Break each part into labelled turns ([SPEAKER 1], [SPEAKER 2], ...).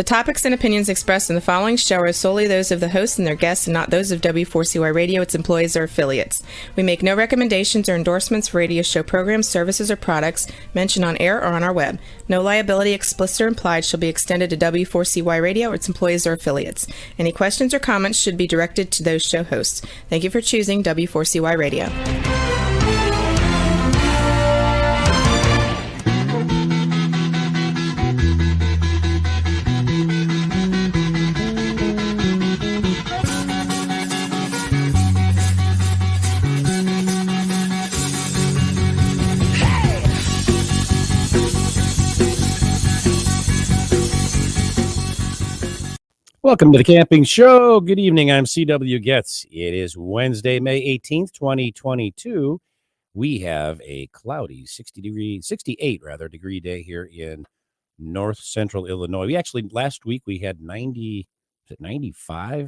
[SPEAKER 1] The topics and opinions expressed in the following show are solely those of the hosts and their guests and not those of W4CY Radio, its employees, or affiliates. We make no recommendations or endorsements for radio show programs, services, or products mentioned on air or on our web. No liability, explicit or implied, shall be extended to W4CY Radio or its employees or affiliates. Any questions or comments should be directed to those show hosts. Thank you for choosing W4CY Radio.
[SPEAKER 2] Welcome to the Camping Show. Good evening. I'm C.W. Getz. It is Wednesday, May 18th, 2022. We have a cloudy 68 degree day here in north central Illinois. We actually, last week we had 95,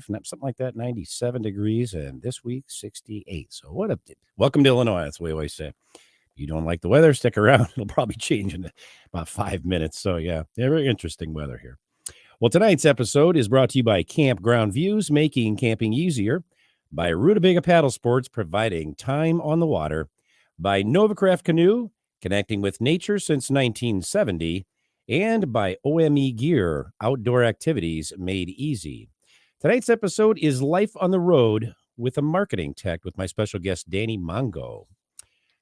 [SPEAKER 2] something like that, 97 degrees, and this week 68. So welcome to Illinois. That's the way I always say. If you don't like the weather, stick around. It'll probably change in about 5 minutes. So yeah, very interesting weather here. Well, tonight's episode is brought to you by Campground Views, making camping easier, by Rutabaga Paddlesports, providing time on the water, by Novacraft Canoe, connecting with nature since 1970, and by OME Gear, outdoor activities made easy. Tonight's episode is Life on the Road with a marketing tech with my special guest, Danny Mongo.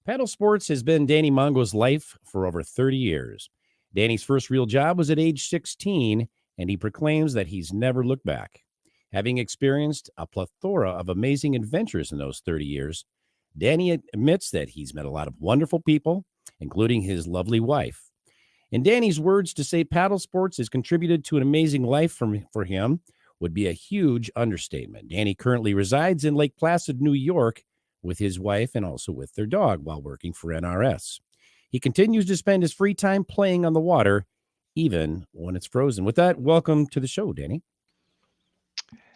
[SPEAKER 2] Paddle sports has been Danny Mongo's life for over 30 years. Danny's first real job was at age 16, and he proclaims that he's never looked back. Having experienced a plethora of amazing adventures in those 30 years, Danny admits that he's met a lot of wonderful people, including his lovely wife. In Danny's words, to say paddle sports has contributed to an amazing life for him would be a huge understatement. Danny currently resides in Lake Placid, New York, with his wife and also with their dog while working for NRS. He continues to spend his free time playing on the water, even when it's frozen. With that, welcome to the show, Danny.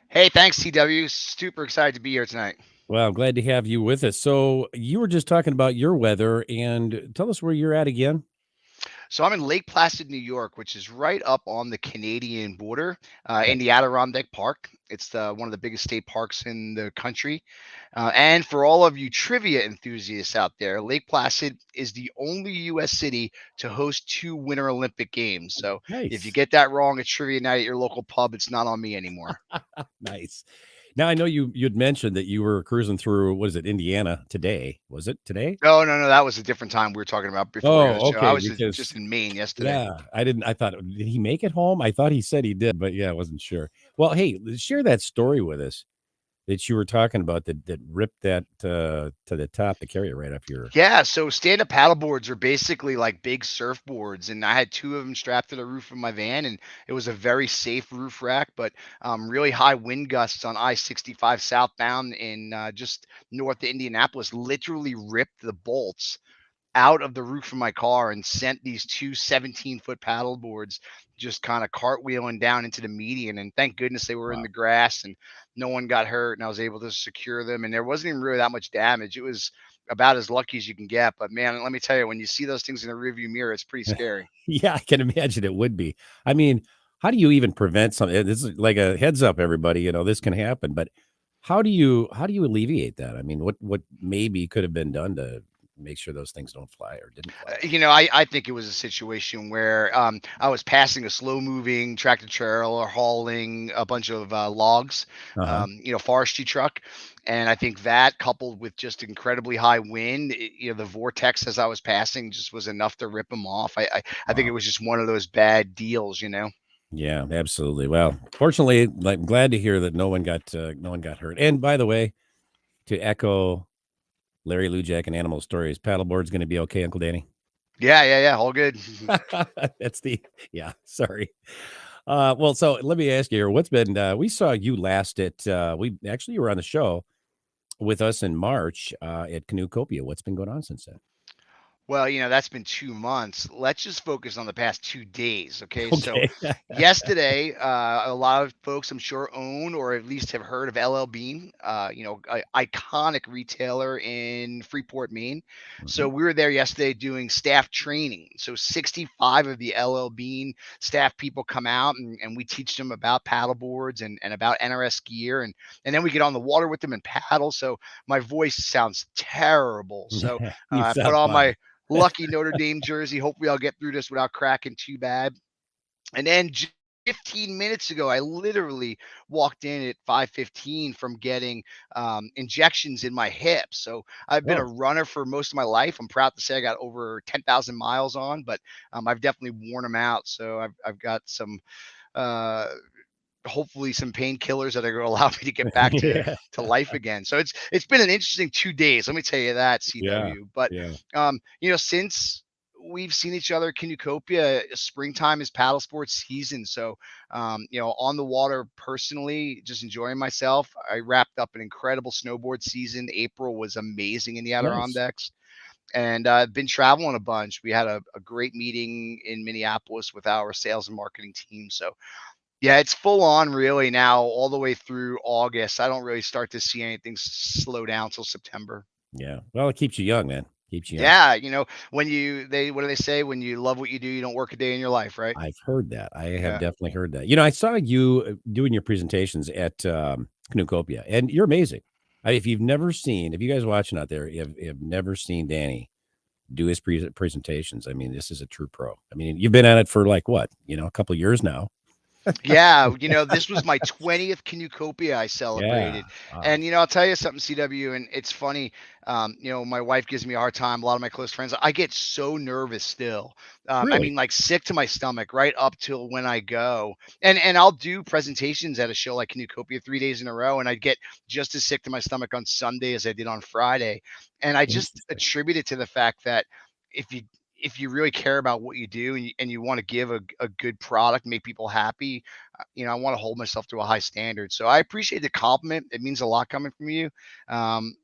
[SPEAKER 3] Hey, thanks, CW. Super excited to be here tonight.
[SPEAKER 2] Well, I'm glad to have you with us. So you were just talking about your weather, and tell us where you're at again.
[SPEAKER 3] So I'm in Lake Placid, New York, which is right up on the Canadian border in the Adirondack Park. It's one of the biggest state parks in the country. And for all of you trivia enthusiasts out there, Lake Placid is the only U.S. city to host 2 Winter Olympic Games. So
[SPEAKER 2] Nice.
[SPEAKER 3] If you get that wrong at trivia night at your local pub, it's not on me anymore.
[SPEAKER 2] Nice. Now, I know you'd mentioned that you were cruising through, what is it, Indiana today? Was it today?
[SPEAKER 3] No. That was a different time we were talking about before.
[SPEAKER 2] Oh, okay.
[SPEAKER 3] I was just in Maine yesterday.
[SPEAKER 2] Yeah, I thought, did he make it home? I thought he said he did, but yeah, I wasn't sure. Well, hey, share that story with us that you were talking about that ripped that to the top, the carrier right up your.
[SPEAKER 3] Yeah, so stand-up paddleboards are basically like big surfboards, and I had 2 of them strapped to the roof of my van, and it was a very safe roof rack, but really high wind gusts on I-65 southbound in just north of Indianapolis literally ripped the bolts out of the roof of my car and sent these 2 17-foot paddle boards just kind of cartwheeling down into the median. And thank goodness they were in the grass and no one got hurt, and I was able to secure them, and there wasn't even really that much damage. It was about as lucky as you can get. But man, let me tell you, when you see those things in the rearview mirror, it's pretty scary.
[SPEAKER 2] Yeah, I can imagine it would be. I mean, how do you even prevent something? This is like a heads up, everybody, this can happen, but how do you alleviate that? I mean, what maybe could have been done to make sure those things don't fly or didn't fly?
[SPEAKER 3] I think it was a situation where I was passing a slow moving tractor trailer hauling a bunch of logs, forestry truck. And I think that coupled with just incredibly high wind, the vortex as I was passing just was enough to rip them off. I think it was just one of those bad deals,
[SPEAKER 2] Yeah, absolutely. Well, fortunately, I'm glad to hear that no one got hurt. And by the way, to echo Larry Lujak and Animal Stories, paddleboard's going to be okay, Uncle Danny?
[SPEAKER 3] Yeah, all good.
[SPEAKER 2] Sorry. Well, so let me ask you here, what's been, we saw you last at, you were on the show with us in March at Canoecopia. What's been going on since then?
[SPEAKER 3] Well, that's been 2 months. Let's just focus on the past 2 days. Okay. So,
[SPEAKER 2] Okay.
[SPEAKER 3] yesterday, a lot of folks I'm sure own or at least have heard of LL Bean, iconic retailer in Freeport, Maine. So,
[SPEAKER 2] Mhm.
[SPEAKER 3] we were there yesterday doing staff training. So, 65 of the LL Bean staff people come out and we teach them about paddle boards and about NRS gear. And then we get on the water with them and paddle. So, my voice sounds terrible. So,
[SPEAKER 2] You
[SPEAKER 3] I put
[SPEAKER 2] sound
[SPEAKER 3] on
[SPEAKER 2] fine.
[SPEAKER 3] my lucky Notre Dame jersey. Hopefully, I'll get through this without cracking too bad. And then 15 minutes ago, I literally walked in at 5:15 from getting injections in my hips. So I've been a
[SPEAKER 2] Oh,
[SPEAKER 3] runner for most of my life. I'm proud to say I got over 10,000 miles on, but I've definitely worn them out. So I've got some uh, hopefully some painkillers that are going to allow me to get back to
[SPEAKER 2] yeah.
[SPEAKER 3] life again. So it's been an interesting 2 days. Let me tell you that,
[SPEAKER 2] Yeah.
[SPEAKER 3] CW. But
[SPEAKER 2] Yeah.
[SPEAKER 3] since we've seen each other, Canucopia, springtime is paddle sports season. So on the water personally, just enjoying myself. I wrapped up an incredible snowboard season. April was amazing in the
[SPEAKER 2] Nice.
[SPEAKER 3] Adirondacks. And I've been traveling a bunch. We had a great meeting in Minneapolis with our sales and marketing team. So yeah, it's full on really now all the way through August. I don't really start to see anything slow down till September.
[SPEAKER 2] Yeah. Well, it keeps you young, man. Keeps you young.
[SPEAKER 3] Yeah, what do they say? When you love what you do, you don't work a day in your life, right?
[SPEAKER 2] I've heard that. I have
[SPEAKER 3] Yeah.
[SPEAKER 2] definitely heard that. I saw you doing your presentations at Canucopia, and you're amazing. If you guys watching out there, have never seen Danny do his presentations, I mean, this is a true pro. I mean, you've been at it for like what, a couple years now.
[SPEAKER 3] Yeah, this was my 20th Canucopia I
[SPEAKER 2] Yeah.
[SPEAKER 3] celebrated.
[SPEAKER 2] Wow.
[SPEAKER 3] And I'll tell you something, CW, and it's funny. My wife gives me a hard time, a lot of my close friends. I get so nervous still. I
[SPEAKER 2] Really?
[SPEAKER 3] mean, like sick to my stomach right up till when I go. And I'll do presentations at a show like Canucopia 3 days in a row, and I get just as sick to my stomach on Sunday as I did on Friday. And I just
[SPEAKER 2] Interesting.
[SPEAKER 3] attribute it to the fact that if you if you really care about what you do and you want to give a good product, make people happy, I want to hold myself to a high standard. So I appreciate the compliment. It means a lot coming from you. Um,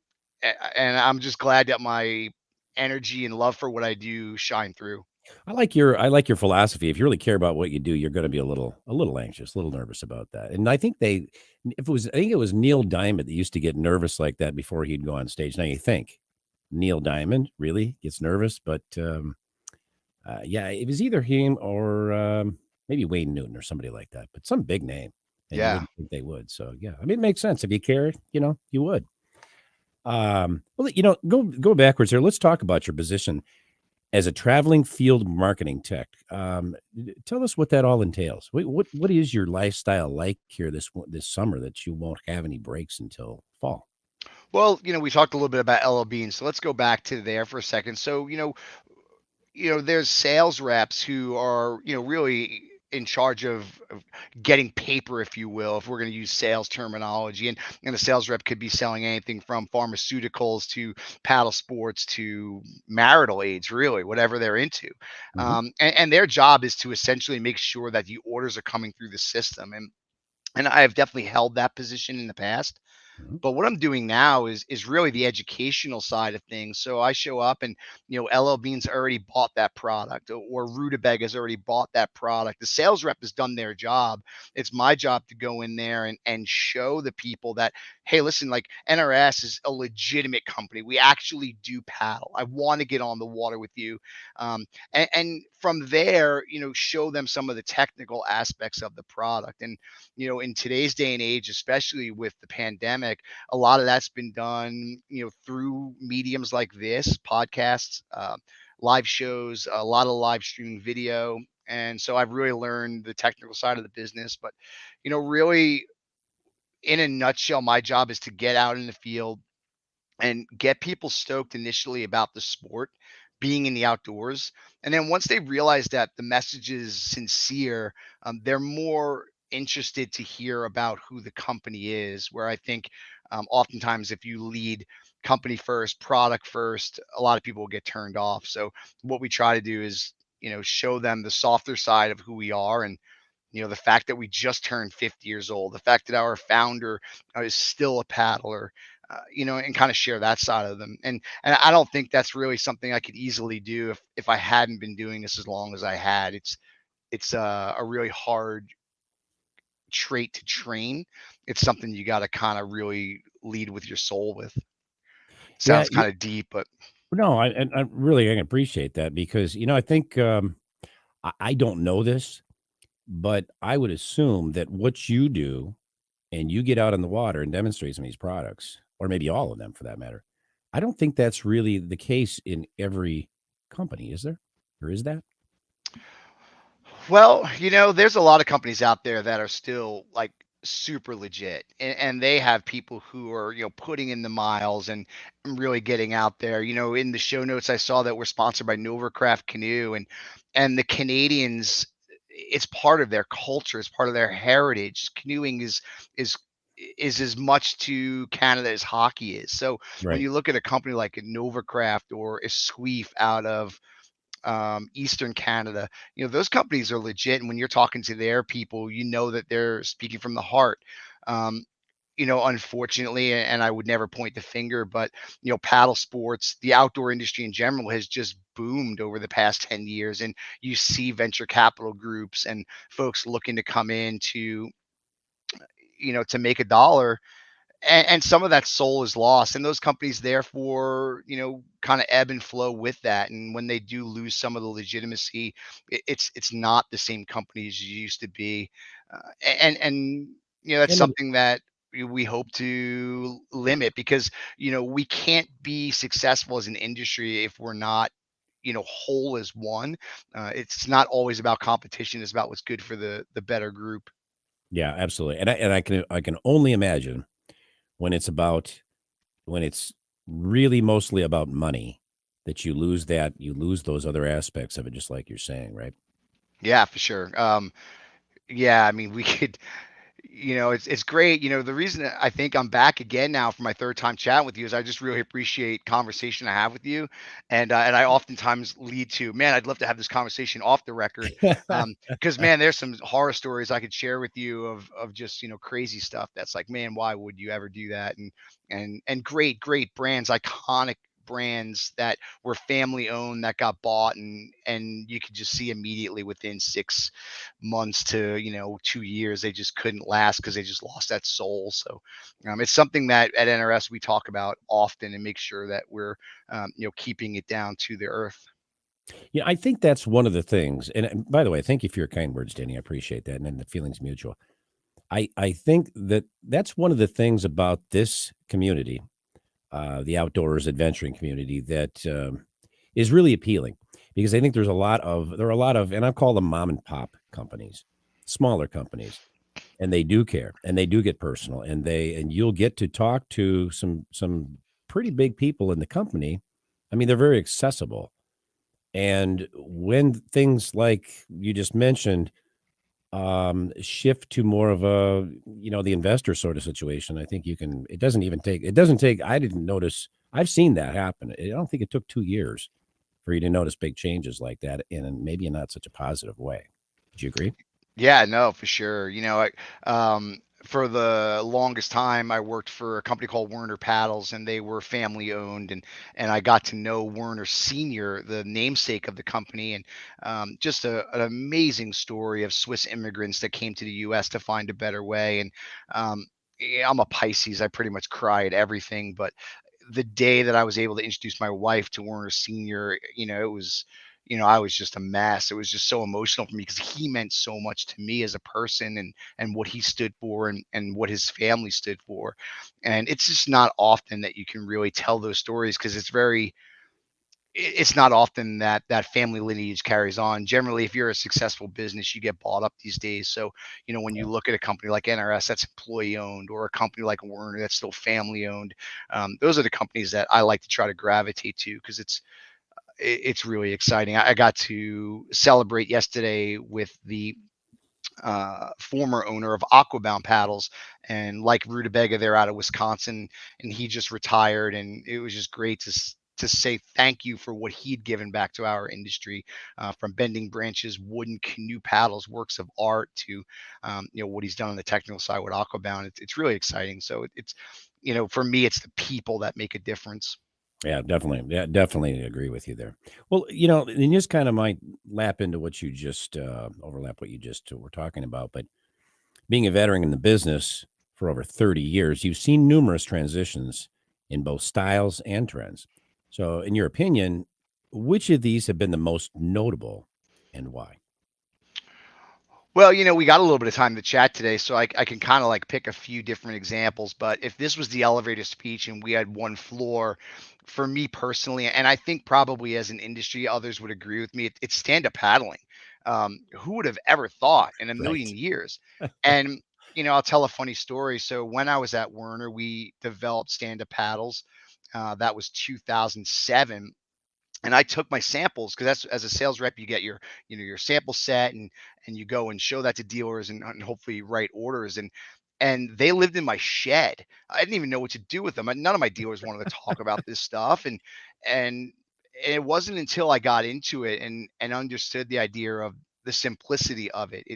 [SPEAKER 3] and I'm just glad that my energy and love for what I do shine through.
[SPEAKER 2] I like your philosophy. If you really care about what you do, you're going to be a little anxious, a little nervous about that. And I think it was Neil Diamond that used to get nervous like that before he'd go on stage. Now you think Neil Diamond really gets nervous, but yeah, it was either him or maybe Wayne Newton or somebody like that, but some big name, and you
[SPEAKER 3] Yeah.
[SPEAKER 2] wouldn't think they would. So yeah, I mean, it makes sense if you care, you would. Well, go backwards here. Let's talk about your position as a traveling field marketing tech. Tell us what that all entails. What is your lifestyle like here this summer that you won't have any breaks until fall?
[SPEAKER 3] Well, we talked a little bit about LL Bean, so let's go back to there for a second. So, there's sales reps who are, really in charge of getting paper, if you will, if we're going to use sales terminology. And a sales rep could be selling anything from pharmaceuticals to paddle sports to marital aids, really, whatever they're into.
[SPEAKER 2] Hmm.
[SPEAKER 3] And their job is to essentially make sure that the orders are coming through the system. And I have definitely held that position in the past.
[SPEAKER 2] Hmm.
[SPEAKER 3] But what I'm doing now is really the educational side of things. So I show up and LL Bean's already bought that product or Rutabaga has already bought that product. The sales rep has done their job. It's my job to go in there and show the people that, hey, listen, like NRS is a legitimate company. We actually do paddle. I want to get on the water with you. And from there, show them some of the technical aspects of the product. And, in today's day and age, especially with the pandemic, a lot of that's been done, through mediums like this, podcasts, live shows, a lot of live streaming video. And so I've really learned the technical side of the business. But, really, in a nutshell, my job is to get out in the field and get people stoked initially about the sport, being in the outdoors. And then once they realize that the message is sincere, they're more interested to hear about who the company is. Where I think oftentimes if you lead company first, product first, a lot of people will get turned off. So what we try to do is, show them the softer side of who we are. And the fact that we just turned 50 years old, the fact that our founder is still a paddler, and kind of share that side of them. And I don't think that's really something I could easily do if I hadn't been doing this as long as I had. It's a really hard trait to train. It's something you got to kind of really lead with your soul with.
[SPEAKER 2] Yeah,
[SPEAKER 3] Sounds kind of deep, but
[SPEAKER 2] no, I really I appreciate that because I think I don't know this, but I would assume that what you do and you get out on the water and demonstrate some of these products, or maybe all of them for that matter. I don't think that's really the case in every company, is there? Or is that?
[SPEAKER 3] well, there's a lot of companies out there that are still like super legit, and they have people who are, putting in the miles and really getting out there. In the show notes, I saw that we're sponsored by Novercraft Canoe, and the Canadians, it's part of their culture, it's part of their heritage. Canoeing is is as much to Canada as hockey is. So when
[SPEAKER 2] Right.
[SPEAKER 3] you look at a company like a Novercraft or a Squeef out of Eastern Canada, those companies are legit. And when you're talking to their people, you know that they're speaking from the heart. Um, Unfortunately, and I would never point the finger, but paddle sports, the outdoor industry in general has just boomed over the past 10 years. And you see venture capital groups and folks looking to come in to make a dollar, and some of that soul is lost, and those companies therefore kind of ebb and flow with that. And when they do lose some of the legitimacy, it's not the same companies you used to be. And that's
[SPEAKER 2] Yeah, no,
[SPEAKER 3] something that we hope to limit, because we can't be successful as an industry if we're not whole as one. It's not always about competition, it's about what's good for the better group.
[SPEAKER 2] yeah, absolutely. And I can only imagine when when it's really mostly about money that you lose those other aspects of it, just like you're saying, right?
[SPEAKER 3] Yeah, for sure. Yeah, I mean, we could, it's great. The reason that I think I'm back again now for my third time chatting with you is I just really appreciate conversation I have with you, and I oftentimes lead to, man, I'd love to have this conversation off the record, because man, there's some horror stories I could share with you of just crazy stuff that's like, man, why would you ever do that? And great brands, iconic brands that were family owned that got bought, and you could just see immediately within 6 months to 2 years they just couldn't last because they just lost that soul. So it's something that at NRS we talk about often and make sure that we're keeping it down to the earth.
[SPEAKER 2] Yeah, I think that's one of the things. And by the way, thank you for your kind words, Danny. I appreciate that, and then the feelings mutual. I think that that's one of the things about this community, the outdoors adventuring community, that is really appealing because I think there are a lot of, and I call them mom and pop companies, smaller companies, and they do care and they do get personal, and you'll get to talk to some pretty big people in the company. I mean, they're very accessible. And when things like you just mentioned shift to more of a, the investor sort of situation, I think it doesn't take, I didn't notice, I've seen that happen. I don't think it took 2 years for you to notice big changes like that maybe in not such a positive way. Would you agree?
[SPEAKER 3] Yeah, no, for sure. For the longest time, I worked for a company called Werner Paddles, and they were family owned, and I got to know Werner Senior, the namesake of the company, and just an amazing story of Swiss immigrants that came to the U.S. to find a better way. And yeah, I'm a Pisces. I pretty much cry at everything, but the day that I was able to introduce my wife to Werner Senior, it was, I was just a mess. It was just so emotional for me because he meant so much to me as a person, and what he stood for, and what his family stood for. And it's just not often that you can really tell those stories, because it's not often that that family lineage carries on. Generally, if you're a successful business, you get bought up these days. So, when you look at a company like NRS that's employee owned, or a company like Werner that's still family owned, those are the companies that I like to try to gravitate to, because it's really exciting. I got to celebrate yesterday with the former owner of Aquabound Paddles, and like Rutabaga, they're out of Wisconsin, and he just retired, and it was just great to say thank you for what he'd given back to our industry, from bending branches, wooden canoe paddles, works of art, to what he's done on the technical side with Aquabound. It's really exciting. So it's for me, it's the people that make a difference.
[SPEAKER 2] Yeah, definitely. Yeah, definitely agree with you there. Well, and this kind of might lap into what you just overlap what you just were talking about. But being a veteran in the business for over 30 years, you've seen numerous transitions in both styles and trends. So, in your opinion, which of these have been the most notable and why?
[SPEAKER 3] Well, we got a little bit of time to chat today, so I can kind of like pick a few different examples. But if this was the elevator speech and we had one floor, for me personally, and I think probably as an industry, others would agree with me, it's stand up paddling. Who would have ever thought in a million
[SPEAKER 2] Right.
[SPEAKER 3] years? And, I'll tell a funny story. So when I was at Werner, we developed stand up paddles. That was 2007, and I took my samples because that's as a sales rep, you get your sample set, and you go and show that to dealers and hopefully write orders. And they lived in my shed. I didn't even know what to do with them. None of my dealers wanted to talk about this stuff. And it wasn't until I got into it and understood the idea of the simplicity of it.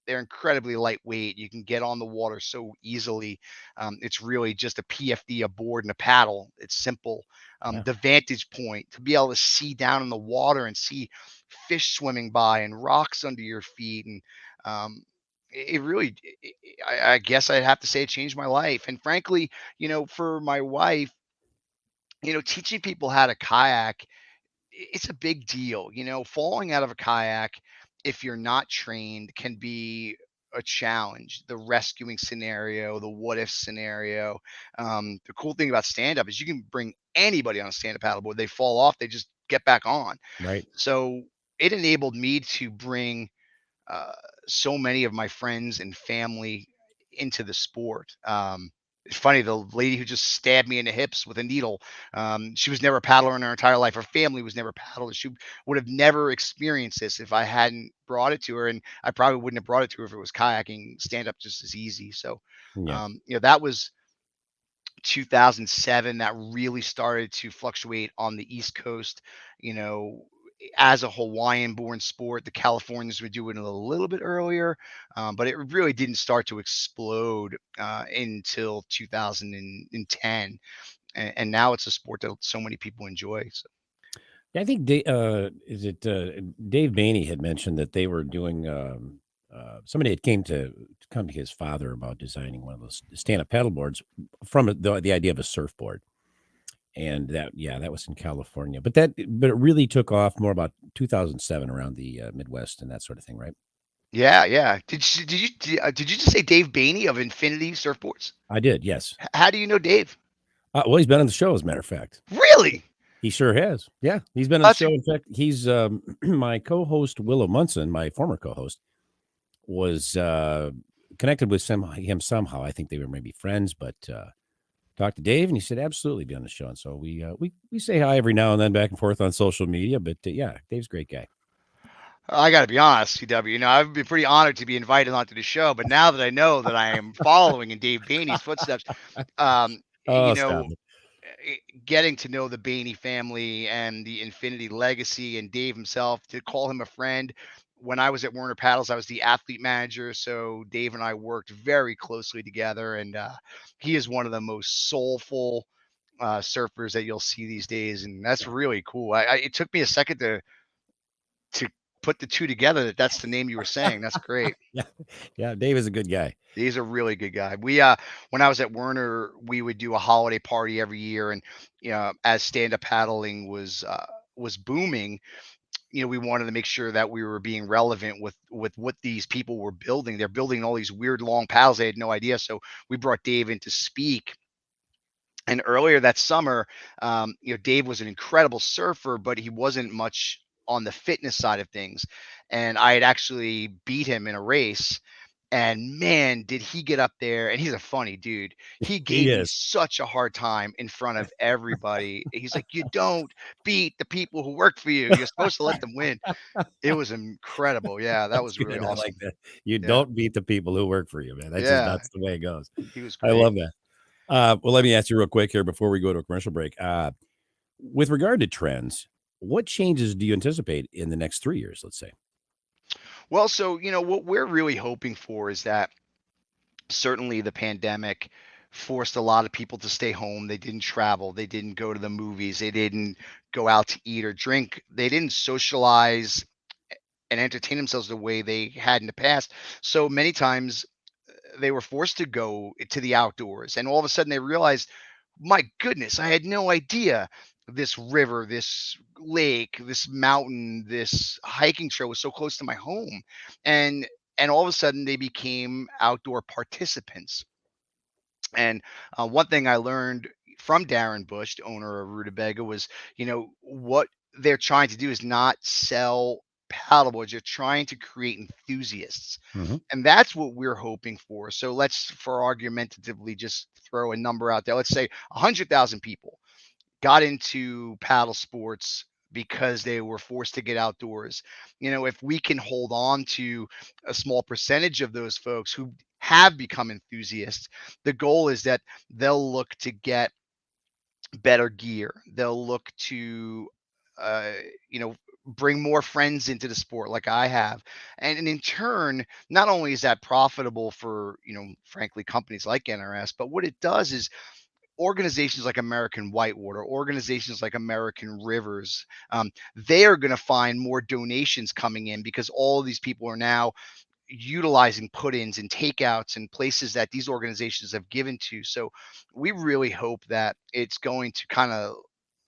[SPEAKER 3] They're incredibly lightweight. You can get on the water so easily. It's really just a PFD, a board, and a paddle. It's simple.
[SPEAKER 2] Yeah.
[SPEAKER 3] The vantage point to be able to see down in the water and see fish swimming by and rocks under your feet. And it really, I guess I'd have to say it changed my life. And frankly, for my wife, teaching people how to kayak, it's a big deal. Falling out of a kayak, if you're not trained, can be a challenge. The rescuing scenario, the what if scenario. The cool thing about stand up is you can bring anybody on a stand up paddleboard. They fall off, they just get back on.
[SPEAKER 2] Right.
[SPEAKER 3] So it enabled me to bring uh, so many of my friends and family into the sport. It's funny, the lady who just stabbed me in the hips with a needle, she was never a paddler in her entire life. Her family was never paddlers. She would have never experienced this if I hadn't brought it to her. And I probably wouldn't have brought it to her if it was kayaking, stand up just as easy. So,
[SPEAKER 2] Yeah.
[SPEAKER 3] that was 2007 that really started to fluctuate on the East Coast. You know, as a Hawaiian born sport, the Californians were doing it a little bit earlier, but it really didn't start to explode until 2010. And now it's a sport that so many people enjoy. So.
[SPEAKER 2] Yeah, I think is it Dave Baney had mentioned that they were doing. Somebody had came to come to his father about designing one of those stand-up paddle boards from the idea of a surfboard, and that was in California. But it really took off more about 2007 around the Midwest and that sort of thing, right?
[SPEAKER 3] Yeah, yeah. Did you just say Dave Baney of Infinity Surfboards?
[SPEAKER 2] I did, yes.
[SPEAKER 3] How do you know Dave?
[SPEAKER 2] Well, he's been on the show, as a matter of fact.
[SPEAKER 3] Really?
[SPEAKER 2] He sure has. Yeah, he's been on the
[SPEAKER 3] That's
[SPEAKER 2] show. In fact, he's my co-host Willow Munson, my former co-host, was connected with him somehow. I think they were maybe friends, but talked to Dave, and he said absolutely be on the show. And so we say hi every now and then back and forth on social media. But yeah, Dave's a great guy.
[SPEAKER 3] I got to be honest, C.W. I've been pretty honored to be invited onto the show, but now that I know that I am following in Dave Baney's footsteps, um, you
[SPEAKER 2] Oh, stop
[SPEAKER 3] know,
[SPEAKER 2] it.
[SPEAKER 3] getting to know the Baney family and the Infinity legacy and Dave himself, to call him a friend. When I was at Werner Paddles, I was the athlete manager. So Dave and I worked very closely together. And he is one of the most soulful surfers that you'll see these days. And that's
[SPEAKER 2] Yeah,
[SPEAKER 3] really cool. It took me a second to put the two together that's the name you were saying. That's great.
[SPEAKER 2] yeah, yeah. Dave is a good guy.
[SPEAKER 3] He's a really good guy. We when I was at Werner, we would do a holiday party every year, and as stand up paddling was booming, we wanted to make sure that we were being relevant with what these people were building. They're building all these weird long paddles. They had no idea, so we brought Dave in to speak. And earlier that summer, Dave was an incredible surfer, but he wasn't much on the fitness side of things. And I had actually beat him in a race. And man, did he get up there? And he's a funny dude. He
[SPEAKER 2] He
[SPEAKER 3] gave me
[SPEAKER 2] is.
[SPEAKER 3] such a hard time in front of everybody. He's like, "You don't beat the people who work for you. You're supposed to let them win." It was incredible. Yeah, that
[SPEAKER 2] That's
[SPEAKER 3] was really
[SPEAKER 2] good. I like
[SPEAKER 3] awesome.
[SPEAKER 2] that. You
[SPEAKER 3] Yeah,
[SPEAKER 2] don't beat the people who work for you, man.
[SPEAKER 3] yeah,
[SPEAKER 2] That's the way it goes.
[SPEAKER 3] he was
[SPEAKER 2] I
[SPEAKER 3] great.
[SPEAKER 2] love that. Well, let me ask you real quick here before we go to a commercial break. With regard to trends, what changes do you anticipate in the next 3 years? Let's say.
[SPEAKER 3] Well, so what we're really hoping for is that certainly the pandemic forced a lot of people to stay home. They didn't travel. They didn't go to the movies. They didn't go out to eat or drink. They didn't socialize and entertain themselves the way they had in the past. So many times they were forced to go to the outdoors, and all of a sudden they realized, my goodness, I had no idea this river, this lake, this mountain, this hiking trail was so close to my home. And all of a sudden they became outdoor participants. And one thing I learned from Darren Bush, the owner of Rutabaga, was, what they're trying to do is not sell paddleboards. They're trying to create enthusiasts.
[SPEAKER 2] Mhm.
[SPEAKER 3] And that's what we're hoping for. So let's, for argumentatively, just throw a number out there. Let's say 100,000 people got into paddle sports because they were forced to get outdoors. If we can hold on to a small percentage of those folks who have become enthusiasts, the goal is that they'll look to get better gear. They'll look to, bring more friends into the sport like I have. And in turn, not only is that profitable for, frankly, companies like NRS, but what it does is organizations like American Whitewater, organizations like American Rivers, they are going to find more donations coming in because all of these people are now utilizing put-ins and takeouts and places that these organizations have given to. So we really hope that it's going to kind of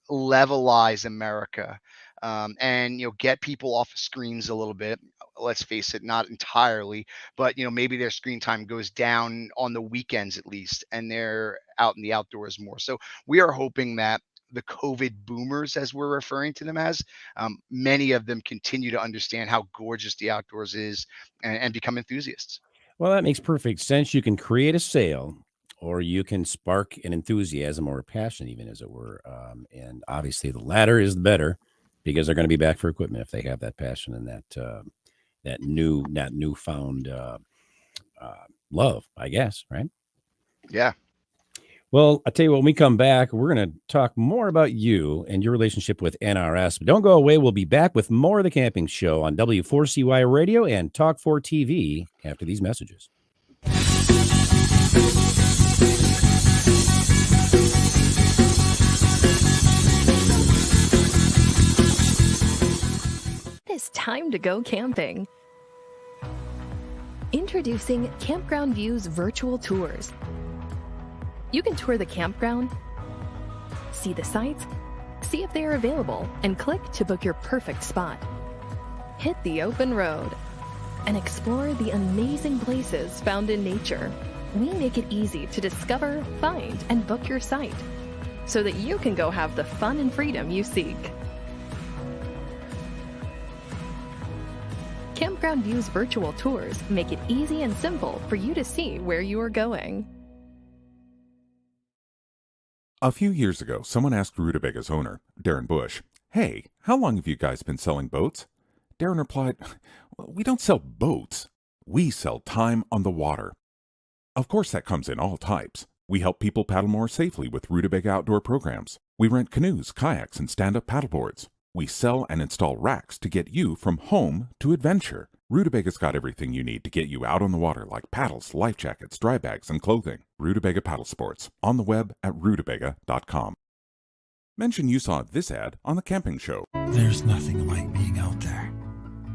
[SPEAKER 3] levelize America, and get people off of screens a little bit. Let's face it, not entirely, but maybe their screen time goes down on the weekends at least, and they're out in the outdoors more. So we are hoping that the COVID boomers, as we're referring to them as, many of them continue to understand how gorgeous the outdoors is and become enthusiasts.
[SPEAKER 2] Well, that makes perfect sense. You can create a sale, or you can spark an enthusiasm or a passion, even, as it were. And obviously the latter is the better, because they're going to be back for equipment if they have that passion and that newfound love, I guess, right?
[SPEAKER 3] Yeah.
[SPEAKER 2] Well, I tell you what, when we come back, we're going to talk more about you and your relationship with NRS. But don't go away. We'll be back with more of the Camping Show on W4CY Radio and Talk 4 TV after these messages.
[SPEAKER 4] It's time to go camping. Introducing Campground View's virtual tours. You can tour the campground, see the sites, see if they are available, and click to book your perfect spot. Hit the open road and explore the amazing places found in nature. We make it easy to discover, find, and book your site so that you can go have the fun and freedom you seek. Campground View's virtual tours make it easy and simple for you to see where you are going.
[SPEAKER 5] A few years ago, someone asked Rutabaga's owner, Darren Bush, "Hey, how long have you guys been selling boats?" Darren replied, "We don't sell boats. We sell time on the water." Of course, that comes in all types. We help people paddle more safely with Rutabaga outdoor programs. We rent canoes, kayaks, and stand-up paddleboards. We sell and install racks to get you from home to adventure. Rutabaga's got everything you need to get you out on the water, like paddles, life jackets, dry bags, and clothing. Rutabaga Paddle Sports, on the web at rutabaga.com. Mention you saw this ad on The Camping Show.
[SPEAKER 6] There's nothing like being out there.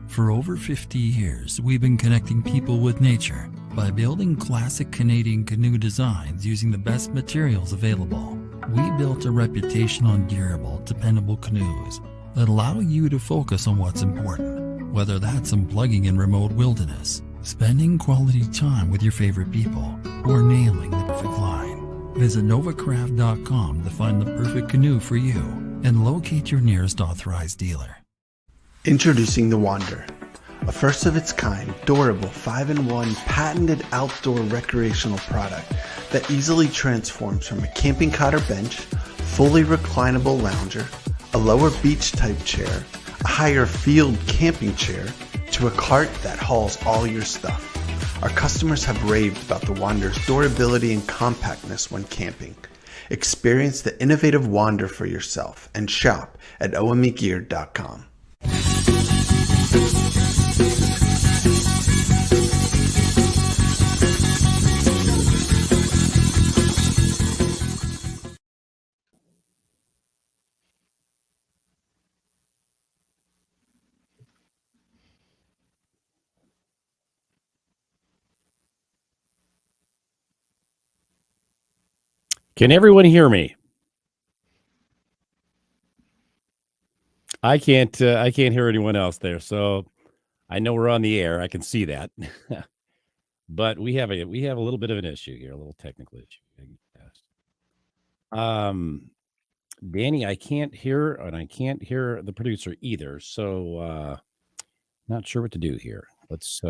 [SPEAKER 6] For over 50 years, we've been connecting people with nature by building classic Canadian canoe designs using the best materials available. We built a reputation on durable, dependable canoes that allow you to focus on what's important, whether that's unplugging in remote wilderness, spending quality time with your favorite people, or nailing the perfect line. Visit novacraft.com to find the perfect canoe for you and locate your nearest authorized dealer.
[SPEAKER 7] Introducing the Wander, a first-of-its-kind, durable 5-in-1 patented outdoor recreational product that easily transforms from a camping cot or bench, fully reclinable lounger, a lower beach-type chair, a higher field camping chair, to a cart that hauls all your stuff. Our customers have raved about the Wander's durability and compactness when camping. Experience the innovative Wander for yourself and shop at omegear.com.
[SPEAKER 2] Can everyone hear me? I can't hear anyone else there. So I know we're on the air. I can see that. But we have a little bit of an issue here, a little technical issue. Danny, I can't hear, and I can't hear the producer either. So not sure what to do here. Let's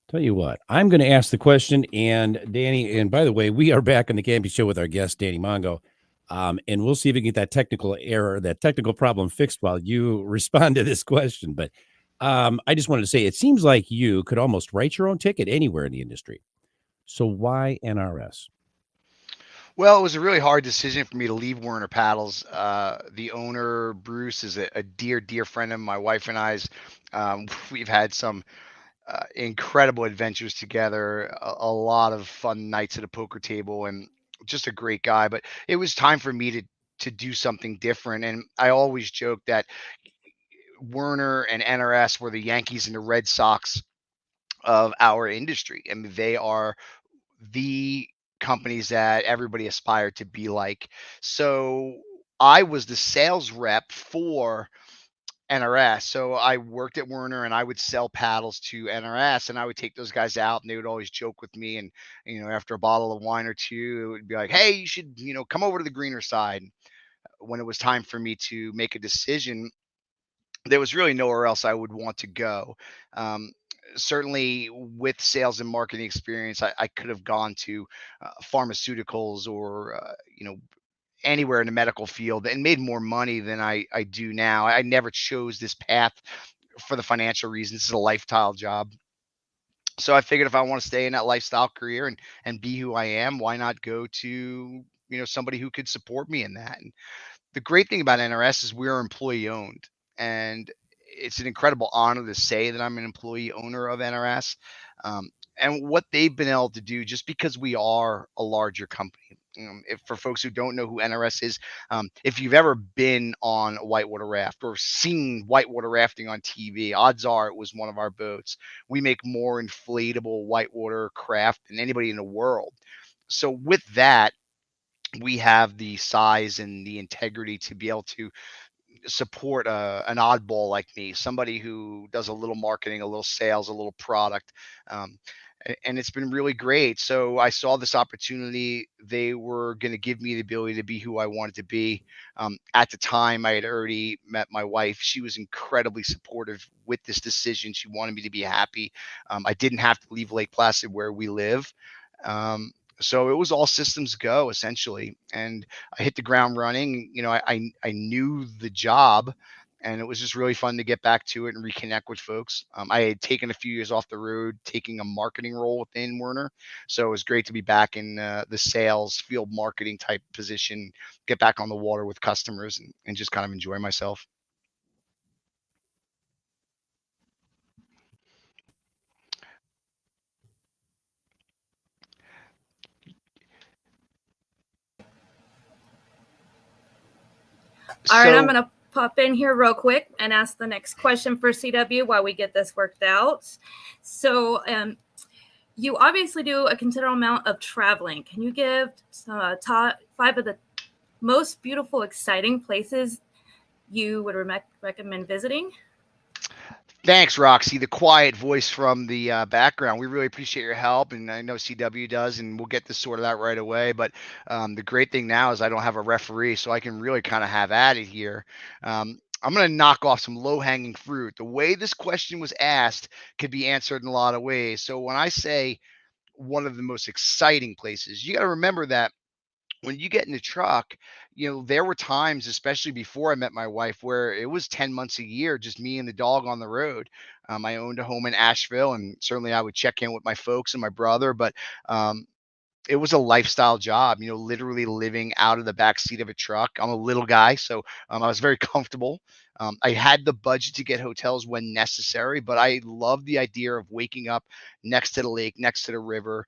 [SPEAKER 2] tell you what. I'm going to ask the question, and Danny, and by the way, we are back on the Camping Show with our guest, Danny Mongo. And we'll see if we can get that technical error, that technical problem fixed while you respond to this question. But I just wanted to say, it seems like you could almost write your own ticket anywhere in the industry. So why NRS?
[SPEAKER 3] Well, it was a really hard decision for me to leave Werner Paddles. The owner, Bruce, is a dear, dear friend of my wife and I's. We've had some incredible adventures together, a lot of fun nights at a poker table, and just a great guy. But it was time for me to do something different. And I always joke that Werner and NRS were the Yankees and the Red Sox of our industry. I mean, they are the companies that everybody aspired to be like. So I was the sales rep for NRS. So I worked at Werner and I would sell paddles to NRS, and I would take those guys out and they would always joke with me. And, after a bottle of wine or two, it would be like, hey, you should, come over to the greener side. When it was time for me to make a decision, there was really nowhere else I would want to go. Um, Certainly with sales and marketing experience, I could have gone to pharmaceuticals or, anywhere in the medical field and made more money than I do now. I never chose this path for the financial reasons. This is a lifestyle job. So I figured if I want to stay in that lifestyle career and be who I am, why not go to, somebody who could support me in that? And the great thing about NRS is we're employee owned, and it's an incredible honor to say that I'm an employee owner of NRS. Um, and what they've been able to do, just because we are a larger company. If for folks who don't know who NRS is, if you've ever been on a whitewater raft or seen whitewater rafting on TV, odds are it was one of our boats. We make more inflatable whitewater craft than anybody in the world. So with that, we have the size and the integrity to be able to support an oddball like me, somebody who does a little marketing, a little sales, a little product. Um, and it's been really great. So I saw this opportunity. They were going to give me the ability to be who I wanted to be. At the time, I had already met my wife. She was incredibly supportive with this decision. She wanted me to be happy. I didn't have to leave Lake Placid where we live. So it was all systems go essentially, and I hit the ground running. I knew the job, and it was just really fun to get back to it and reconnect with folks. I had taken a few years off the road, taking a marketing role within Werner, so it was great to be back in the sales field marketing type position, get back on the water with customers, and just kind of enjoy myself.
[SPEAKER 8] All right, I'm
[SPEAKER 3] So
[SPEAKER 8] going to pop in here real quick and ask the next question for CW while we get this worked out. So, you obviously do a considerable amount of traveling. Can you give top 5 of the most beautiful, exciting places you would recommend visiting?
[SPEAKER 3] Thanks, Roxy, the quiet voice from the background. We really appreciate your help, and I know CW does, and we'll get this sorted out right away. But the great thing now is I don't have a referee, so I can really kind of have at it here. I'm going to knock off some low-hanging fruit. The way this question was asked could be answered in a lot of ways. So when I say one of the most exciting places, you got to remember that when you get in the truck, there were times, especially before I met my wife, where it was 10 months a year, just me and the dog on the road. I owned a home in Asheville, and certainly I would check in with my folks and my brother, but um, it was a lifestyle job, literally living out of the back seat of a truck. I'm a little guy, so I was very comfortable. I had the budget to get hotels when necessary, but I love the idea of waking up next to the lake, next to the river,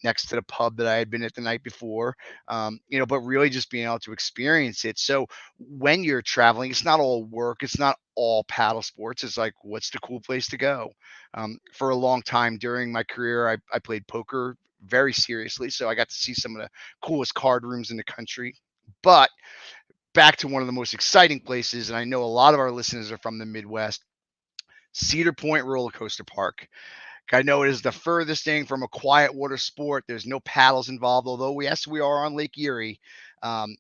[SPEAKER 3] next to the pub that I had been at the night before, but really just being able to experience it. So when you're traveling, it's not all work. It's not all paddle sports. It's like, what's the cool place to go? For a long time during my career, I played poker very seriously. So I got to see some of the coolest card rooms in the country. But back to one of the most exciting places, and I know a lot of our listeners are from the Midwest, Cedar Point Roller Coaster Park. I know it is the furthest thing from a quiet water sport. There's no paddles involved, although we are on Lake Erie.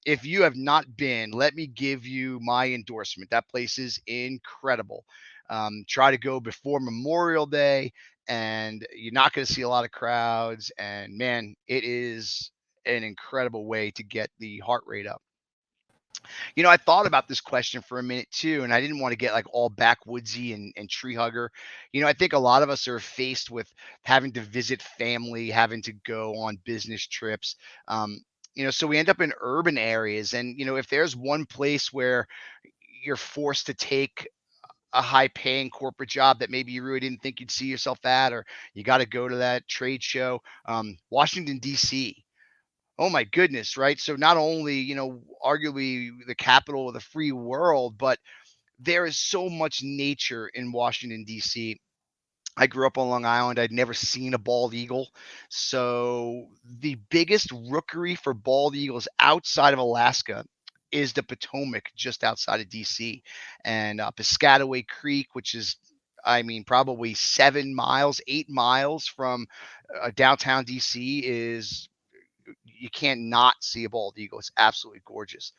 [SPEAKER 3] If you have not been, let me give you my endorsement. That place is incredible. Try to go before Memorial Day, and you're not going to see a lot of crowds. And man, it is an incredible way to get the heart rate up. I thought about this question for a minute too, and I didn't want to get like all backwoodsy and tree hugger. I think a lot of us are faced with having to visit family, having to go on business trips. So we end up in urban areas. And, if there's one place where you're forced to take a high paying corporate job that maybe you really didn't think you'd see yourself at, or you got to go to that trade show, Washington, D.C. Oh my goodness, right? So not only, arguably the capital of the free world, but there is so much nature in Washington, D.C. I grew up on Long Island. I'd never seen a bald eagle. So the biggest rookery for bald eagles outside of Alaska is the Potomac, just outside of D.C. And Piscataway Creek, which is, probably 7 miles, 8 miles from downtown D.C., you can't not see a bald eagle. It's absolutely gorgeous.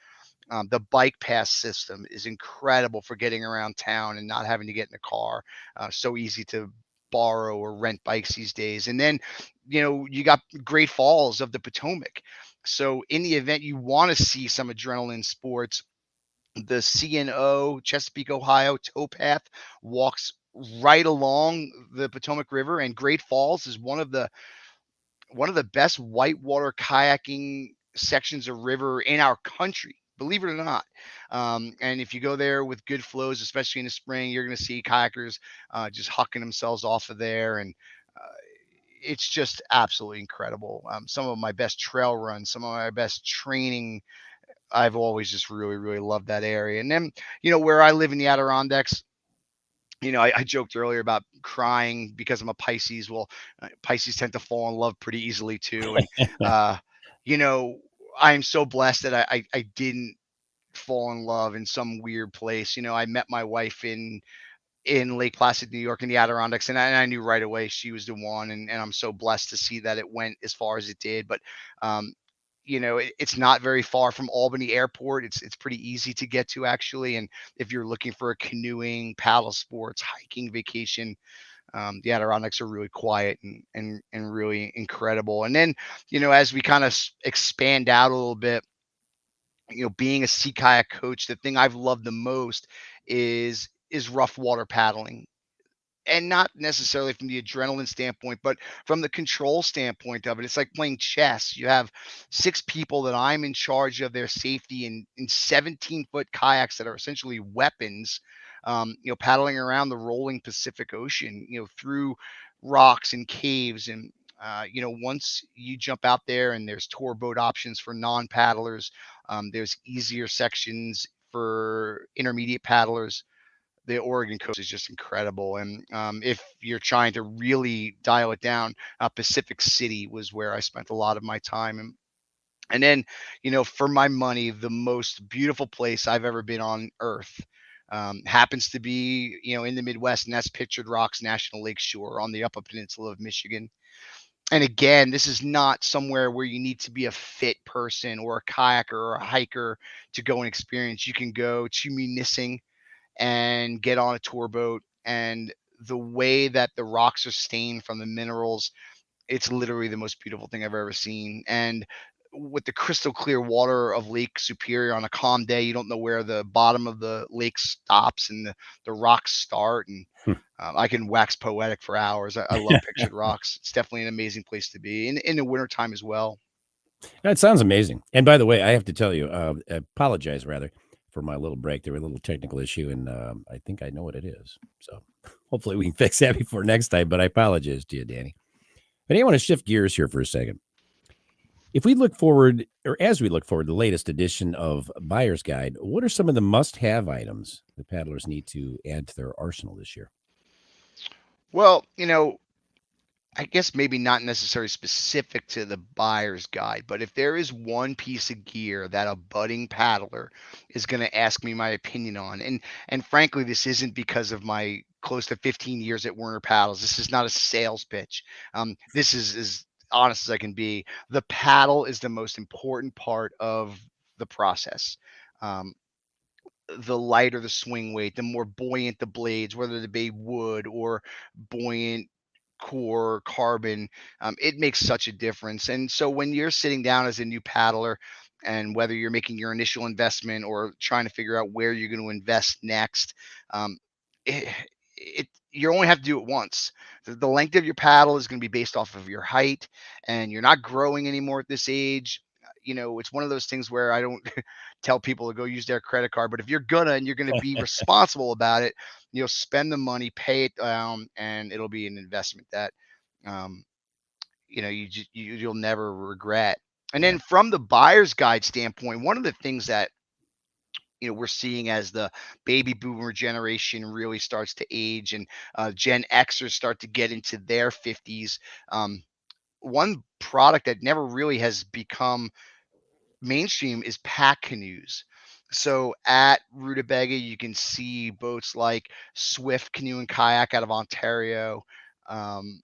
[SPEAKER 3] The bike pass system is incredible for getting around town and not having to get in a car. So easy to borrow or rent bikes these days. And then, you got Great Falls of the Potomac. So in the event you want to see some adrenaline sports, the CNO Chesapeake, Ohio towpath walks right along the Potomac River, and Great Falls is one of the best whitewater kayaking sections of river in our country, believe it or not. And if you go there with good flows, especially in the spring, you're going to see kayakers just hucking themselves off of there. And it's just absolutely incredible. Some of my best trail runs, some of my best training. I've always just really, really loved that area. And then, where I live in the Adirondacks, I joked earlier about crying because I'm a Pisces. Well, Pisces tend to fall in love pretty easily too. And, I'm so blessed that I didn't fall in love in some weird place. I met my wife in Lake Placid, New York, in the Adirondacks, and I knew right away she was the one. And I'm so blessed to see that it went as far as it did. But, it's not very far from Albany Airport. It's pretty easy to get to, actually. And if you're looking for a canoeing, paddle sports, hiking vacation, the Adirondacks are really quiet and really incredible. And then, as we kind of expand out a little bit, being a sea kayak coach, the thing I've loved the most is rough water paddling. And not necessarily from the adrenaline standpoint, but from the control standpoint of it. It's like playing chess. You have 6 people that I'm in charge of their safety in 17-foot kayaks that are essentially weapons, paddling around the rolling Pacific Ocean, through rocks and caves. And, once you jump out there, and there's tour boat options for non-paddlers, there's easier sections for intermediate paddlers. The Oregon coast is just incredible. And if you're trying to really dial it down, Pacific City was where I spent a lot of my time. And then, for my money, the most beautiful place I've ever been on earth happens to be, in the Midwest, and that's Pictured Rocks National Lakeshore on the Upper Peninsula of Michigan. And again, this is not somewhere where you need to be a fit person or a kayaker or a hiker to go and experience. You can go to Munising and get on a tour boat, and the way that the rocks are stained from the minerals, it's literally the most beautiful thing I've ever seen. And with the crystal clear water of Lake Superior on a calm day, you don't know where the bottom of the lake stops and the rocks start. And I can wax poetic for hours. I love Pictured Rocks. It's definitely an amazing place to be in the wintertime as well.
[SPEAKER 2] That sounds amazing. And by the way, I have to tell you, apologize rather for my little break. There was a little technical issue, and I think I know what it is. So hopefully we can fix that before next time, but I apologize to you, Danny. But I want to shift gears here for a second. If we look forward, or as we look forward to the latest edition of Buyer's Guide, what are some of the must-have items the paddlers need to add to their arsenal this year?
[SPEAKER 3] Well, I guess maybe not necessarily specific to the buyer's guide, but if there is one piece of gear that a budding paddler is going to ask me my opinion on, and frankly, this isn't because of my close to 15 years at Werner Paddles. This is not a sales pitch. This is as honest as I can be. The paddle is the most important part of the process. Um, the lighter the swing weight, the more buoyant the blades, whether they be wood or buoyant core carbon, it makes such a difference. And so when you're sitting down as a new paddler, and whether you're making your initial investment or trying to figure out where you're going to invest next, um, it, you only have to do it once. The length of your paddle is going to be based off of your height, and you're not growing anymore at this age. It's one of those things where I don't tell people to go use their credit card, but if you're gonna be responsible about it, spend the money, pay it down, and it'll be an investment that, um, you'll never regret. And
[SPEAKER 2] Yeah.
[SPEAKER 3] then from the buyer's guide standpoint, one of the things that we're seeing as the baby boomer generation really starts to age, and Gen Xers start to get into their 50s. One product that never really has become mainstream is pack canoes. So at Rutabaga, you can see boats like Swift Canoe and Kayak out of Ontario, um,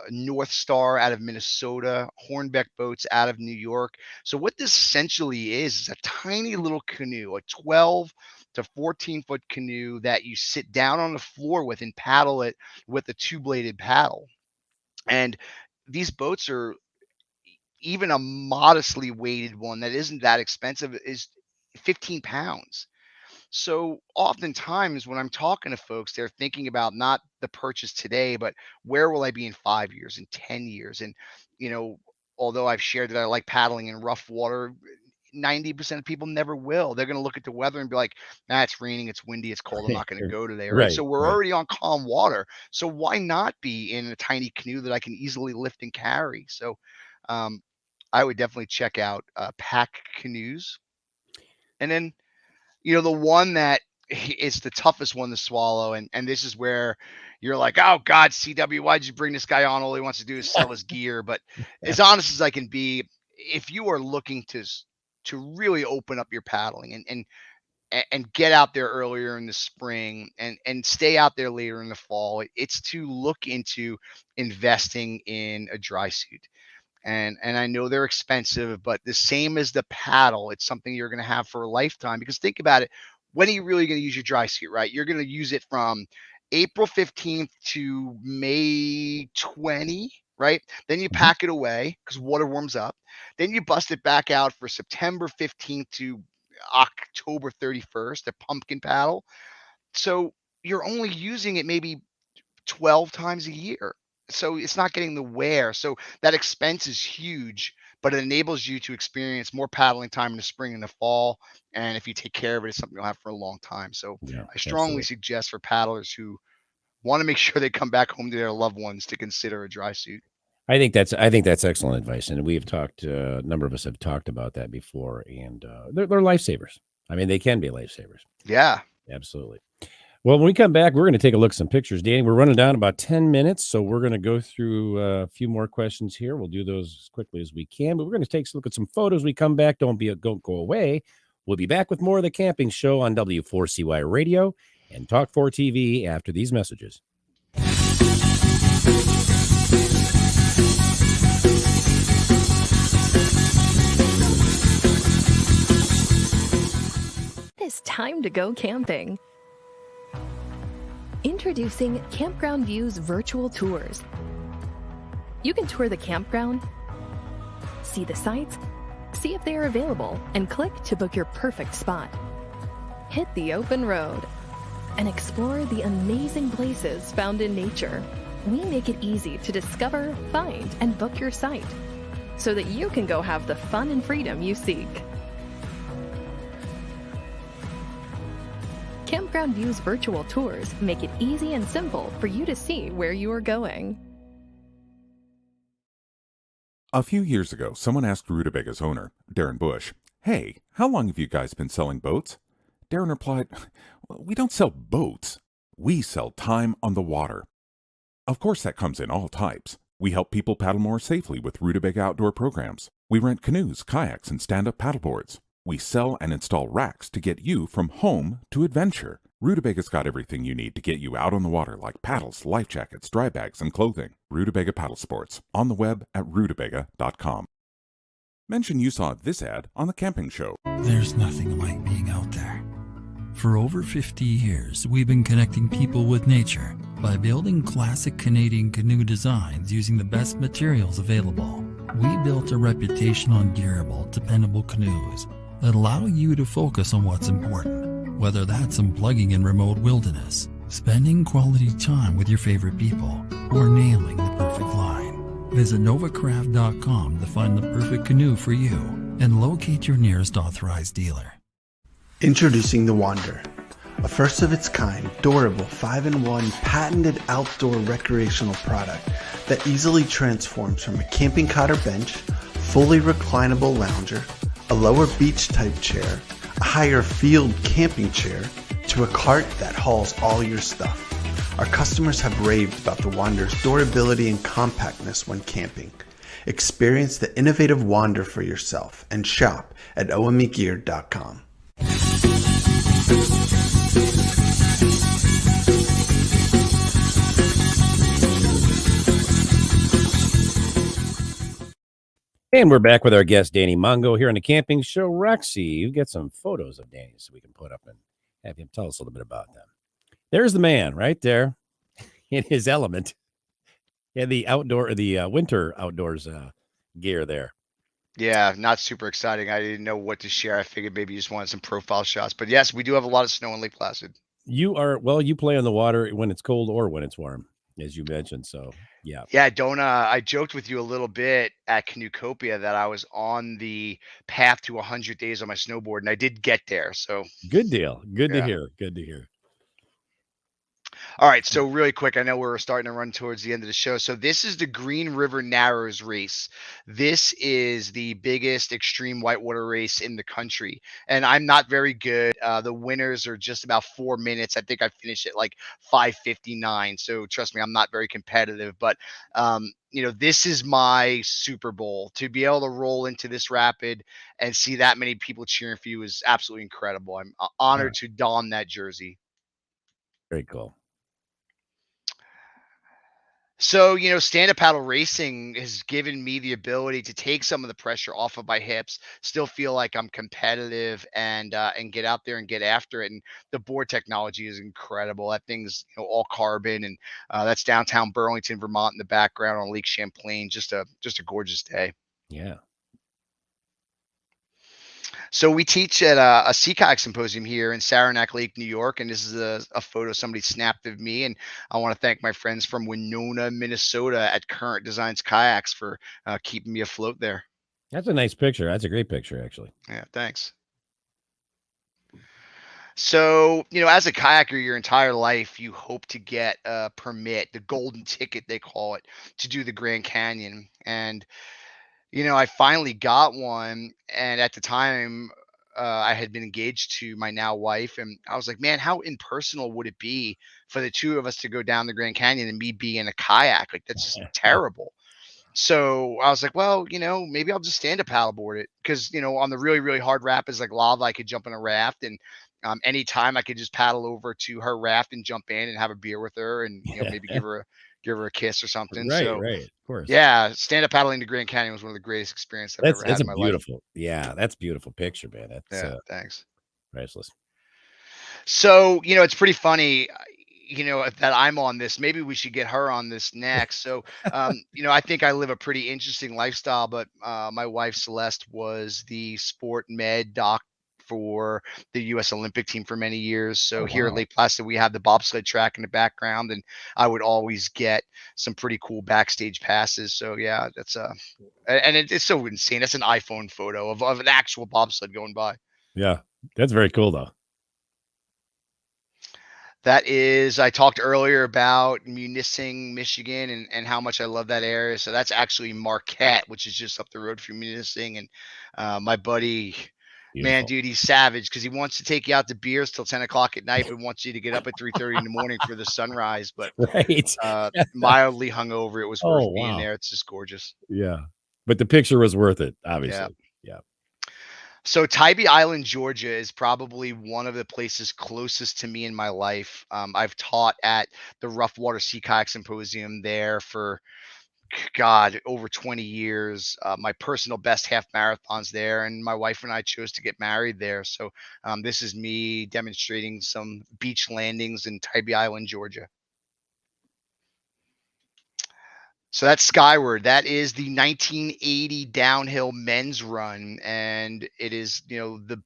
[SPEAKER 3] North Star out of Minnesota, Hornbeck boats out of New York. So what this essentially is a tiny little canoe, a 12 to 14-foot canoe that you sit down on the floor with and paddle it with a two-bladed paddle. And these boats are, even a modestly weighted one that isn't that expensive, is 15 pounds. So oftentimes when I'm talking to folks, they're thinking about not the purchase today, but where will I be in 5 years, in 10 years? And, you know, although I've shared that I like paddling in rough water, 90% of people never will. They're going to look at the weather and be like, it's raining, it's windy, it's cold, I'm not going to go today. Right. So we're already on calm water. So why not be in a tiny canoe that I can easily lift and carry? So I would definitely check out pack canoes. And then, the one that is the toughest one to swallow, and this is where you're like, oh God, CW, why'd you bring this guy on? All he wants to do is sell his gear. But as honest as I can be, if you are looking to really open up your paddling and get out there earlier in the spring and stay out there later in the fall, it's to look into investing in a dry suit. And I know they're expensive, but the same as the paddle, it's something you're going to have for a lifetime. Because think about it, when are you really going to use your dry suit, right? You're going to use it from April 15th to May 20, right? Then you pack it away because water warms up. Then you bust it back out for September 15th to October 31st, a pumpkin paddle. So you're only using it maybe 12 times a year. So it's not getting the wear. So that expense is huge, but it enables you to experience more paddling time in the spring and the fall. And if you take care of it, it's something you'll have for a long time. So I strongly suggest for paddlers who want to make sure they come back home to their loved ones to consider a dry suit.
[SPEAKER 2] I think that's excellent advice. And we've talked, a number of us have talked about that before, and they're lifesavers. I mean, they can be lifesavers.
[SPEAKER 3] Yeah,
[SPEAKER 2] absolutely. Well, when we come back, we're going to take a look at some pictures. Danny, we're running down about 10 minutes, so we're going to go through a few more questions here. We'll do those as quickly as we can, but we're going to take a look at some photos. We come back. Don't go away. We'll be back with more of the Camping Show on W4CY Radio and Talk 4 TV after these messages.
[SPEAKER 4] It's time to go camping. Introducing Campground View's virtual tours. You can tour the campground, see the sights, see if they are available, and click to book your perfect spot. Hit the open road and explore the amazing places found in nature. We make it easy to discover, find, and book your site so that you can go have the fun and freedom you seek. Campground View's virtual tours make it easy and simple for you to see where you are going.
[SPEAKER 5] A few years ago, someone asked Rutabaga's owner, Darren Bush, "Hey, how long have you guys been selling boats?" Darren replied, "We don't sell boats. We sell time on the water." Of course, that comes in all types. We help people paddle more safely with Rutabaga outdoor programs. We rent canoes, kayaks, and stand-up paddleboards. We sell and install racks to get you from home to adventure. Rutabaga's got everything you need to get you out on the water, like paddles, life jackets, dry bags, and clothing. Rutabaga Paddlesports, on the web at rutabaga.com. Mention you saw this ad on The Camping Show.
[SPEAKER 6] There's nothing like being out there. For over 50 years, we've been connecting people with nature by building classic Canadian canoe designs using the best materials available. We built a reputation on durable, dependable canoes that allow you to focus on what's important, whether that's unplugging in remote wilderness, spending quality time with your favorite people, or nailing the perfect line. Visit novacraft.com to find the perfect canoe for you and locate your nearest authorized dealer.
[SPEAKER 7] Introducing the Wander, a first of its kind, durable 5-in-1 patented outdoor recreational product that easily transforms from a camping cot or bench, fully reclinable lounger, a lower beach type chair, a higher field camping chair, to a cart that hauls all your stuff. Our customers have raved about the Wander's durability and compactness when camping. Experience the innovative Wander for yourself and shop at omegear.com.
[SPEAKER 2] And we're back with our guest, Danny Mongo, here on the Camping Show. Roxy, you get some photos of Danny so we can put up and have him tell us a little bit about them. There's the man right there in his element. And the winter outdoors gear there.
[SPEAKER 3] Yeah, not super exciting. I didn't know what to share. I figured maybe you just wanted some profile shots. But yes, we do have a lot of snow in Lake Placid.
[SPEAKER 2] You play on the water when it's cold or when it's warm, as you mentioned. So, yeah.
[SPEAKER 3] Yeah, I joked with you a little bit at Canoecopia that I was on the path to 100 days on my snowboard, and I did get there. So
[SPEAKER 2] good deal. Good to
[SPEAKER 3] Yeah.
[SPEAKER 2] hear. Good to hear.
[SPEAKER 3] All right, so really quick, I know we're starting to run towards the end of the show. So this is the Green River Narrows race. This is the biggest extreme whitewater race in the country, and I'm not very good. The winners are just about 4 minutes. I think I finished at like 5:59. So trust me, I'm not very competitive, but this is my Super Bowl. To be able to roll into this rapid and see that many people cheering for you is absolutely incredible. I'm honored to don that jersey.
[SPEAKER 2] Very cool.
[SPEAKER 3] So, stand-up paddle racing has given me the ability to take some of the pressure off of my hips, still feel like I'm competitive and get out there and get after it. And the board technology is incredible. That thing's all carbon, and that's downtown Burlington, Vermont in the background on Lake Champlain. Just a gorgeous day.
[SPEAKER 2] Yeah.
[SPEAKER 3] So we teach at a sea kayak symposium here in Saranac Lake, New York, and this is a photo somebody snapped of me. And I want to thank my friends from Winona, Minnesota at Current Designs Kayaks for keeping me afloat there.
[SPEAKER 2] That's a nice picture. That's a great picture, actually.
[SPEAKER 3] Yeah, thanks. So, as a kayaker, your entire life, you hope to get a permit, the golden ticket, they call it, to do the Grand Canyon. And I finally got one, and at the time, I had been engaged to my now wife, and I was like, man, how impersonal would it be for the two of us to go down the Grand Canyon and me be in a kayak? Like, that's just terrible. So I was like, well, maybe I'll just stand up paddleboard it, because, on the really, really hard rapids like lava, I could jump in a raft, and anytime I could just paddle over to her raft and jump in and have a beer with her, and maybe give her a kiss or something.
[SPEAKER 2] Right,
[SPEAKER 3] So,
[SPEAKER 2] right, of course.
[SPEAKER 3] yeah, stand-up paddling the Grand Canyon was one of the greatest experiences I've ever had in my life.
[SPEAKER 2] Yeah, that's a beautiful picture, man. That's
[SPEAKER 3] thanks.
[SPEAKER 2] Priceless.
[SPEAKER 3] So, it's pretty funny, that I'm on this. Maybe we should get her on this next. So, I think I live a pretty interesting lifestyle, but my wife Celeste was the sport med doc for the U.S. Olympic team for many years. So here at Lake Placid, we have the bobsled track in the background, and I would always get some pretty cool backstage passes. So yeah, that's and it's so insane. That's an iPhone photo of an actual bobsled going by.
[SPEAKER 2] Yeah, that's very cool though.
[SPEAKER 3] That is, I talked earlier about Munising, Michigan, and how much I love that area. So that's actually Marquette, which is just up the road from Munising. And my buddy Man,
[SPEAKER 2] Beautiful.
[SPEAKER 3] dude, he's savage because he wants to take you out to beers till 10 o'clock at night, but wants you to get up at 3:30 in the morning for the sunrise. But
[SPEAKER 2] Right.
[SPEAKER 3] mildly hungover, it was
[SPEAKER 2] Oh,
[SPEAKER 3] worth being
[SPEAKER 2] wow.
[SPEAKER 3] there. It's just gorgeous.
[SPEAKER 2] Yeah. But the picture was worth it,
[SPEAKER 3] Yeah.
[SPEAKER 2] obviously. Yeah.
[SPEAKER 3] So Tybee Island, Georgia is probably one of the places closest to me in my life. I've taught at the Rough Water Sea Kayak Symposium there for, God, over 20 years. My personal best half marathons there, and my wife and I chose to get married there. So this is me demonstrating some beach landings in Tybee Island, Georgia. So that's Skyward. That is the 1980 downhill men's run, and it is, the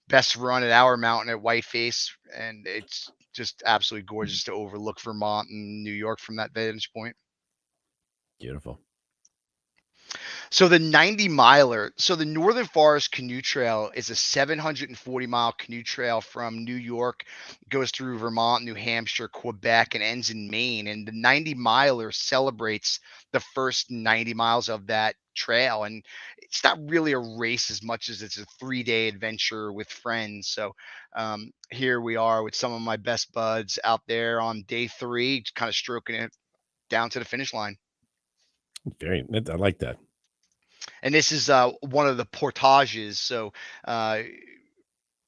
[SPEAKER 3] best run at our mountain at Whiteface, and it's just absolutely gorgeous to overlook Vermont and New York from that vantage point.
[SPEAKER 2] Beautiful.
[SPEAKER 3] So the 90 miler, so the Northern Forest Canoe Trail is a 740-mile canoe trail from New York, goes through Vermont, New Hampshire, Quebec, and ends in Maine. And the 90 miler celebrates the first 90 miles of that trail. And it's not really a race as much as it's a 3-day adventure with friends. So here we are with some of my best buds out there on day 3, kind of stroking it down to the finish line.
[SPEAKER 2] I like that.
[SPEAKER 3] And this is one of the portages. So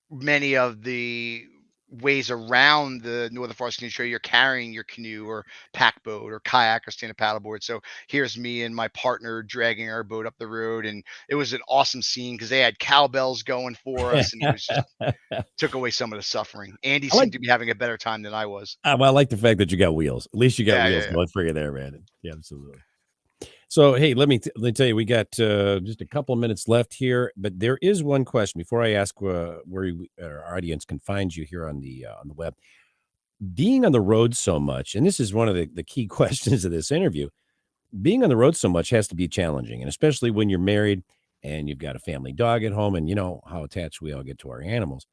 [SPEAKER 3] many of the ways around the Northern Forest Canoe Trail, you're carrying your canoe or pack boat or kayak or stand-up paddleboard. So here's me and my partner dragging our boat up the road, and it was an awesome scene because they had cowbells going for us, and it was just took away some of the suffering. Andy seemed to be having a better time than I was.
[SPEAKER 2] Well, I like the fact that you got wheels. At least you got wheels going for you there, man. Yeah, absolutely. So, hey, let me tell you, we got just a couple of minutes left here, but there is one question before I ask where our audience can find you here on the web. Being on the road so much, and this is one of the key questions of this interview, being on the road so much has to be challenging, and especially when you're married and you've got a family dog at home, and you know how attached we all get to our animals.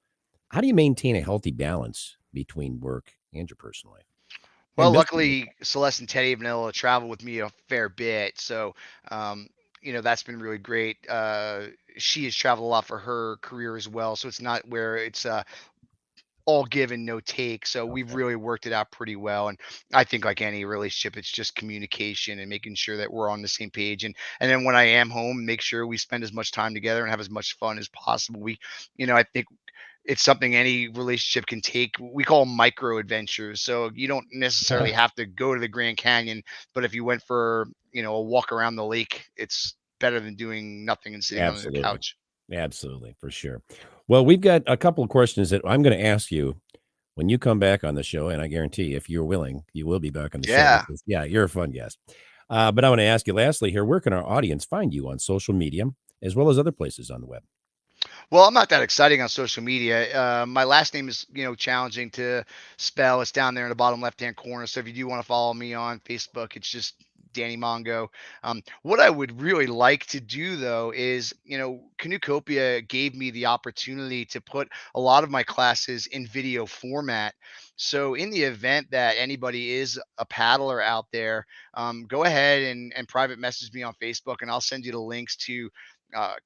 [SPEAKER 2] How do you maintain a healthy balance between work and your personal life?
[SPEAKER 3] Well, luckily, Celeste and Teddy have been able to travel with me a fair bit. So, that's been really great. She has traveled a lot for her career as well. So it's not where it's all give and no take. So we've really worked it out pretty well. And I think like any relationship, it's just communication and making sure that we're on the same page. And then when I am home, make sure we spend as much time together and have as much fun as possible. I think it's something any relationship can take. We call them micro adventures. So you don't necessarily have to go to the Grand Canyon, but if you went for, a walk around the lake, it's better than doing nothing and sitting on the couch.
[SPEAKER 2] Absolutely, for sure. Well, we've got a couple of questions that I'm going to ask you when you come back on the show, and I guarantee if you're willing, you will be back on the show. Because, you're a fun guest. But I want to ask you lastly here, where can our audience find you on social media as well as other places on the web?
[SPEAKER 3] Well, I'm not that exciting on social media. My last name is, challenging to spell. It's down there in the bottom left-hand corner. So if you do want to follow me on Facebook, it's just Danny Mongo. What I would really like to do, though, is, Canoecopia gave me the opportunity to put a lot of my classes in video format. So in the event that anybody is a paddler out there, go ahead and private message me on Facebook, and I'll send you the links to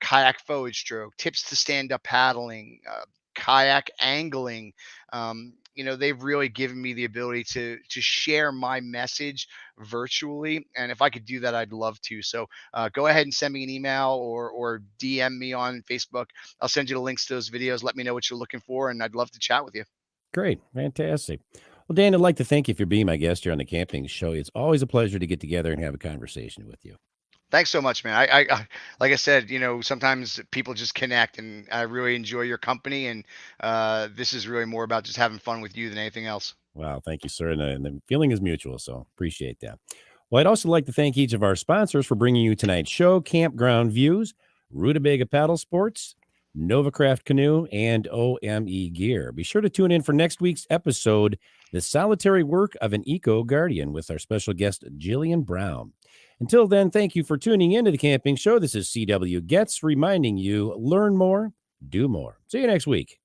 [SPEAKER 3] kayak forward stroke, tips to stand up paddling, kayak angling. They've really given me the ability to share my message virtually. And if I could do that, I'd love to. So go ahead and send me an email or DM me on Facebook. I'll send you the links to those videos. Let me know what you're looking for, and I'd love to chat with you.
[SPEAKER 2] Great. Fantastic. Well, Dan, I'd like to thank you for being my guest here on the Camping Show. It's always a pleasure to get together and have a conversation with you.
[SPEAKER 3] Thanks so much, man. I like I said, sometimes people just connect, and I really enjoy your company. And this is really more about just having fun with you than anything else.
[SPEAKER 2] Wow. Thank you, sir. And the feeling is mutual. So appreciate that. Well, I'd also like to thank each of our sponsors for bringing you tonight's show: Campground Views, Rutabaga Paddlesports, Novacraft Canoe, and OME Gear. Be sure to tune in for next week's episode, The Solitary Work of an Eco Guardian, with our special guest, Jillian Brown. Until then, thank you for tuning in to the Camping Show. This is C.W. Getz reminding you, learn more, do more. See you next week.